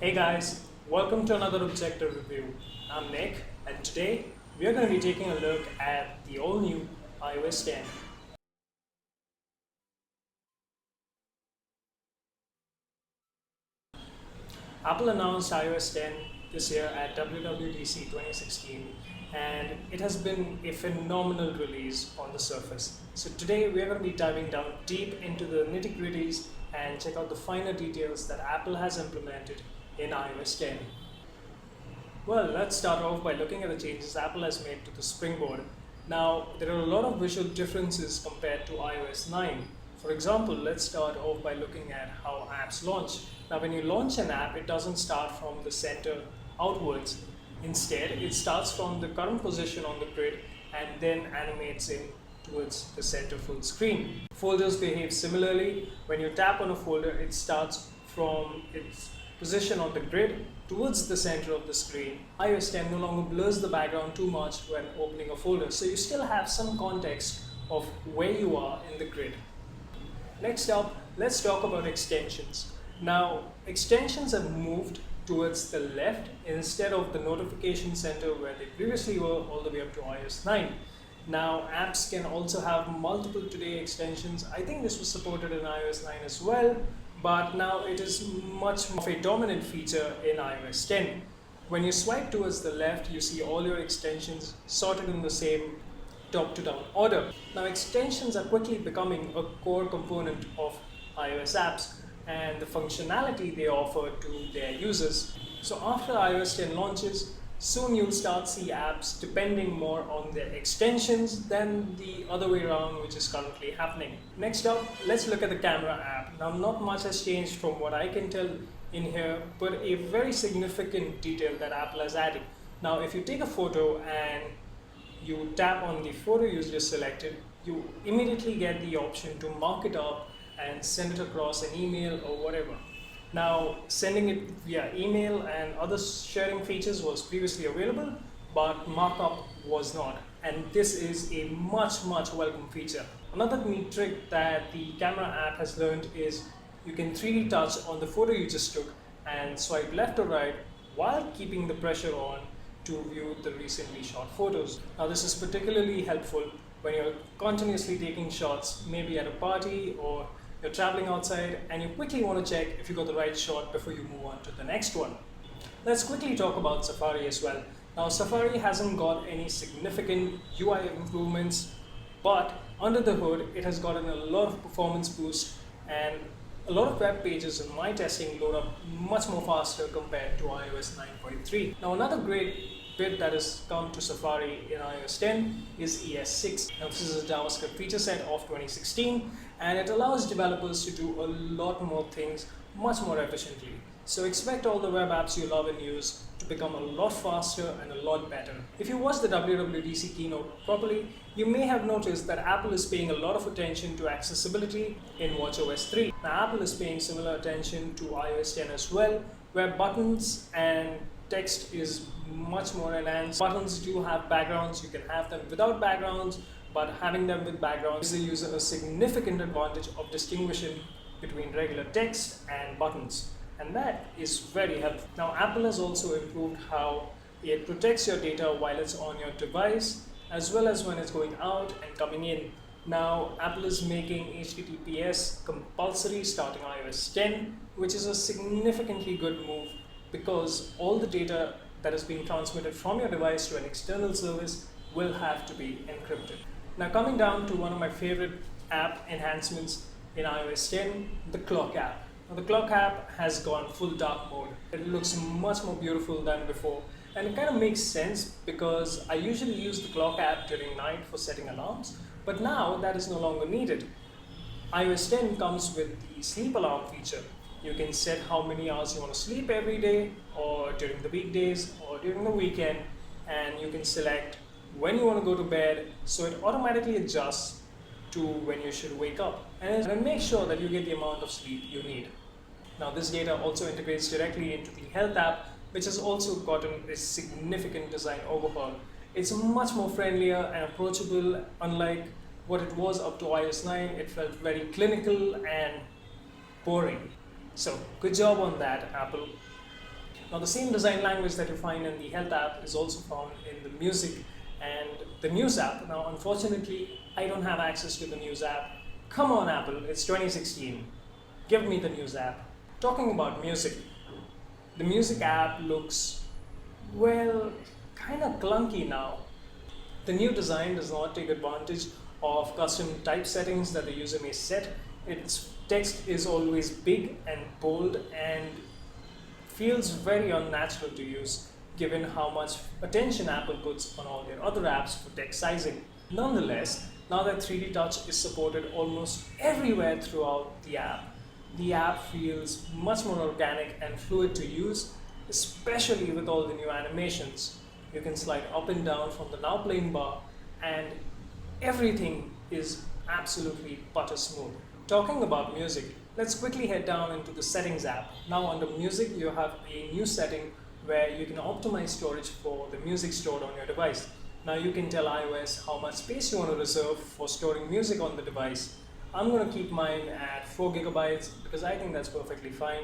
Hey guys, welcome to another objective review. I'm Nick, and today we are going to be taking a look at the all new iOS 10. Apple announced iOS 10 this year at WWDC 2016, and it has been a phenomenal release on the surface. So today we are going to be diving down deep into the nitty-gritties and check out the finer details that Apple has implemented in iOS 10. Well, let's start off by looking at the changes Apple has made to the Springboard. Now, there are a lot of visual differences compared to iOS 9. For example, let's start off by looking at how apps launch. Now, when you launch an app, it doesn't start from the center outwards. Instead, it starts from the current position on the grid and then animates in towards the center full screen. Folders behave similarly. When you tap on a folder, it starts from its position on the grid towards the center of the screen. iOS 10 no longer blurs the background too much when opening a folder, so you still have some context of where you are in the grid. Next up, let's talk about extensions. Now, extensions have moved towards the left instead of the notification center where they previously were all the way up to iOS 9. Now, apps can also have multiple today extensions. I think this was supported in iOS 9 as well, but now it is much more of a dominant feature in iOS 10. When you swipe towards the left, you see all your extensions sorted in the same top to down order. Now, extensions are quickly becoming a core component of iOS apps and the functionality they offer to their users. So after iOS 10 launches, soon you'll start see apps depending more on their extensions than the other way around, which is currently happening. Next up, let's look at the camera app. Now, not much has changed from what I can tell in here, but a very significant detail that Apple has added. Now, if you take a photo and you tap on the photo you just selected, you immediately get the option to mark it up and send it across an email or whatever. Now, sending it via email and other sharing features was previously available, but markup was not. And this is a much welcome feature. Another neat trick that the camera app has learned is you can 3D touch on the photo you just took and swipe left or right while keeping the pressure on to view the recently shot photos. Now, this is particularly helpful when you're continuously taking shots, maybe at a party or you're traveling outside and you quickly want to check if you got the right shot before you move on to the next one. Let's quickly talk about Safari as well. Now, Safari hasn't got any significant UI improvements, but under the hood, it has gotten a lot of performance boost and a lot of web pages in my testing load up much more faster compared to iOS 9.3. Now, another great bit that has come to Safari in iOS 10 is ES6. Now, this is a JavaScript feature set of 2016, and it allows developers to do a lot more things much more efficiently. So expect all the web apps you love and use to become a lot faster and a lot better. If you watched the WWDC keynote properly, you may have noticed that Apple is paying a lot of attention to accessibility in watchOS 3. Now, Apple is paying similar attention to iOS 10 as well, where buttons and text is much more enhanced. Buttons do have backgrounds, you can have them without backgrounds, but having them with backgrounds gives the user a significant advantage of distinguishing between regular text and buttons. And that is very helpful. Now, Apple has also improved how it protects your data while it's on your device, as well as when it's going out and coming in. Now, Apple is making HTTPS compulsory starting iOS 10, which is a significantly good move because all the data that is being transmitted from your device to an external service will have to be encrypted. Now, coming down to one of my favorite app enhancements in iOS 10, the clock app. Now, the clock app has gone full dark mode. It looks much more beautiful than before, and it kind of makes sense because I usually use the clock app during night for setting alarms, but now that is no longer needed. iOS 10 comes with the sleep alarm feature. You can set how many hours you want to sleep every day, or during the weekdays, or during the weekend, and you can select when you want to go to bed, so it automatically adjusts to when you should wake up, and it makes sure that you get the amount of sleep you need. Now, this data also integrates directly into the Health app, which has also gotten a significant design overhaul. It's much more friendlier and approachable, unlike what it was up to iOS 9. It felt very clinical and boring. So, good job on that, Apple. Now the same design language that you find in the health app is also found in the music and the news app. Now unfortunately, I don't have access to the news app. Come on Apple, it's 2016. Give me the news app. Talking about music, the music app looks, well, kind of clunky now. The new design does not take advantage of custom type settings that the user may set. Its text is always big and bold and feels very unnatural to use given how much attention Apple puts on all their other apps for text sizing. Nonetheless, now that 3D Touch is supported almost everywhere throughout the app feels much more organic and fluid to use, especially with all the new animations. You can slide up and down from the now playing bar and everything is absolutely butter smooth. Talking about music, let's quickly head down into the settings app. Now under music, you have a new setting where you can optimize storage for the music stored on your device. Now you can tell iOS how much space you want to reserve for storing music on the device. I'm going to keep mine at 4 gigabytes because I think that's perfectly fine.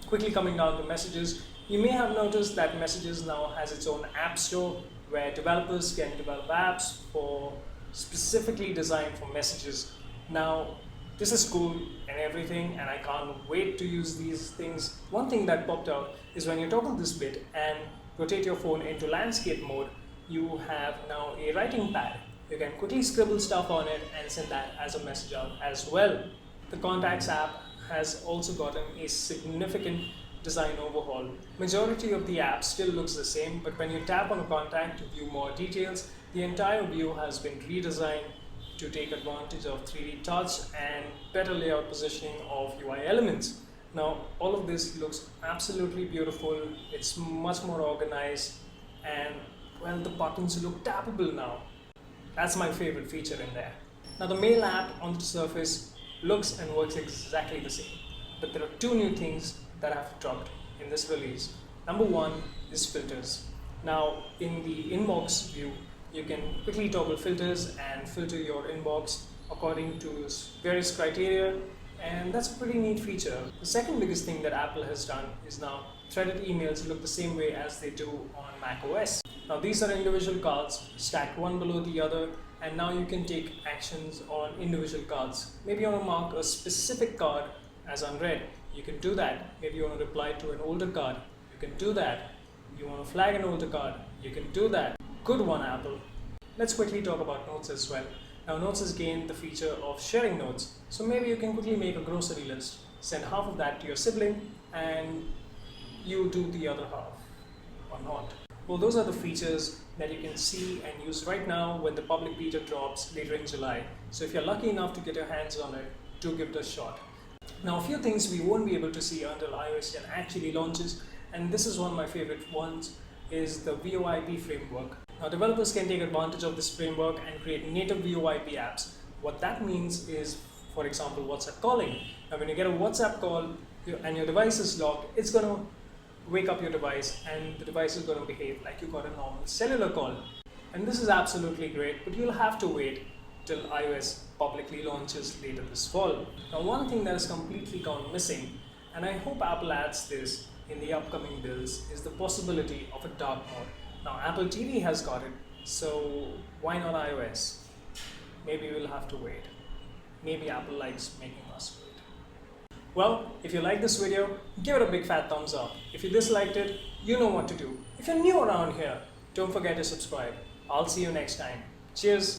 Quickly coming down to messages, you may have noticed that Messages now has its own app store where developers can develop apps for specifically designed for messages. Now, this is cool and everything, and I can't wait to use these things. One thing that popped out is when you toggle this bit and rotate your phone into landscape mode, you have now a writing pad. You can quickly scribble stuff on it and send that as a message out as well. The Contacts app has also gotten a significant design overhaul. Majority of the app still looks the same, but when you tap on a contact to view more details, the entire view has been redesigned to take advantage of 3D touch and better layout positioning of UI elements. Now, all of this looks absolutely beautiful. It's much more organized and, well, the buttons look tappable now. That's my favorite feature in there. Now, the Mail app on the surface looks and works exactly the same, but there are two new things that have dropped in this release. Number one is filters. Now, in the inbox view, you can quickly toggle filters and filter your inbox according to various criteria, and that's a pretty neat feature. The second biggest thing that Apple has done is now threaded emails look the same way as they do on macOS. Now these are individual cards stacked one below the other, and now you can take actions on individual cards. Maybe you want to mark a specific card as unread, you can do that. Maybe you want to reply to an older card, you can do that. You want to flag an older card, you can do that. Good one, Apple. Let's quickly talk about Notes as well. Now Notes has gained the feature of sharing notes, so maybe you can quickly make a grocery list, send half of that to your sibling, and you do the other half, or not. Well, those are the features that you can see and use right now when the public beta drops later in July. So if you're lucky enough to get your hands on it, do give it a shot. Now, a few things we won't be able to see until iOS 10 actually launches, and this is one of my favorite ones, is the VoIP framework. Now, developers can take advantage of this framework and create native VoIP apps. What that means is, for example, WhatsApp calling. Now, when you get a WhatsApp call and your device is locked, it's going to wake up your device and the device is going to behave like you got a normal cellular call. And this is absolutely great, but you'll have to wait till iOS publicly launches later this fall. Now, one thing that has completely gone missing, and I hope Apple adds this in the upcoming builds, is the possibility of a dark mode. Now, Apple TV has got it, so why not iOS? Maybe we'll have to wait. Maybe Apple likes making us wait. Well, if you like this video, give it a big fat thumbs up. If you disliked it, you know what to do. If you're new around here, don't forget to subscribe. I'll see you next time. Cheers.